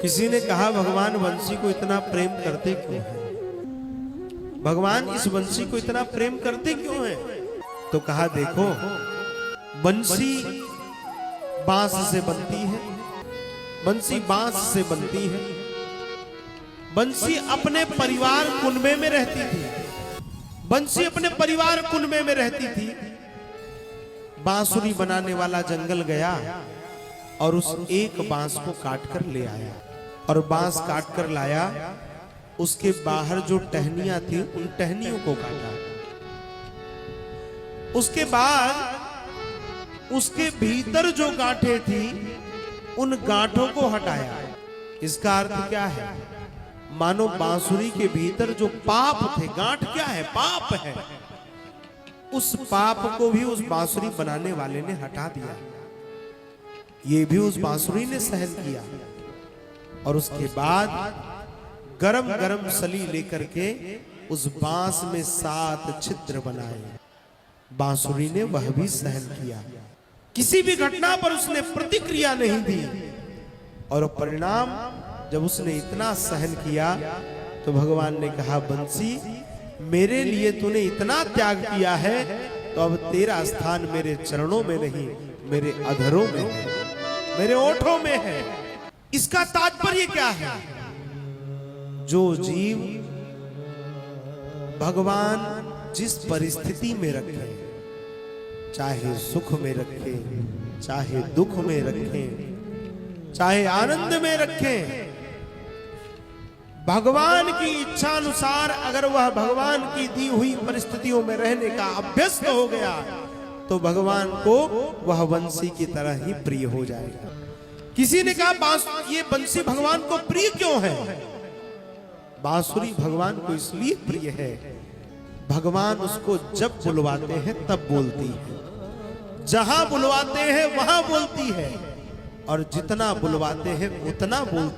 किसी ने कहा भगवान बंसी को इतना प्रेम करते क्यों हैं? भगवान इस बंसी को इतना प्रेम करते क्यों हैं? तो कहा देखो, बंसी बांस से बनती है, बंसी बांस से बनती है। बंसी अपने परिवार कुनबे में रहती थी, बंसी अपने परिवार कुनबे में रहती थी। बांसुरी बनाने वाला जंगल गया और उस एक बांस को काट कर ले आया, और बांस काट कर लाया। उसके बाहर जो टहनियां थी उन टहनियों को काटा। उसके बाद उसके भीतर जो गांठें थी उन गांठों को हटाया। इसका अर्थ क्या है? मानो बांसुरी के भीतर जो पाप थे, गांठ क्या है? पाप है। उस पाप को भी उस बांसुरी बनाने वाले ने हटा दिया। ये भी उस बांसुरी ने सहन किया। और उसके बाद गरम गरम सली लेकर के उस बांस में 7 छिद्र बनाए। बांसुरी ने वह भी सहन किया। किसी भी घटना पर उसने प्रतिक्रिया नहीं दी। और परिणाम, जब उसने इतना सहन किया तो भगवान ने कहा, बंसी मेरे लिए तूने इतना त्याग किया है, तो अब तेरा स्थान मेरे चरणों में नहीं, मेरे अधरों में है, मेरे ओठों में है। इसका तात्पर्य क्या है? जो जीव भगवान जिस परिस्थिति में रखे, चाहे सुख में रखे, चाहे दुख में रखे, चाहे आनंद में रखे, भगवान की इच्छा अनुसार अगर वह भगवान की दी हुई परिस्थितियों में रहने का अभ्यस्त हो गया तो भगवान को वह बंसी की तरह ही प्रिय हो जाएगा। किसी ने कहा ये बंसी भगवान को प्रिय क्यों है? बांसुरी भगवान को इसलिए प्रिय है, भगवान उसको जब बुलवाते हैं तब बोलती है, जहां बुलवाते हैं वहां बोलती है, और जितना बुलवाते हैं उतना बोलती है।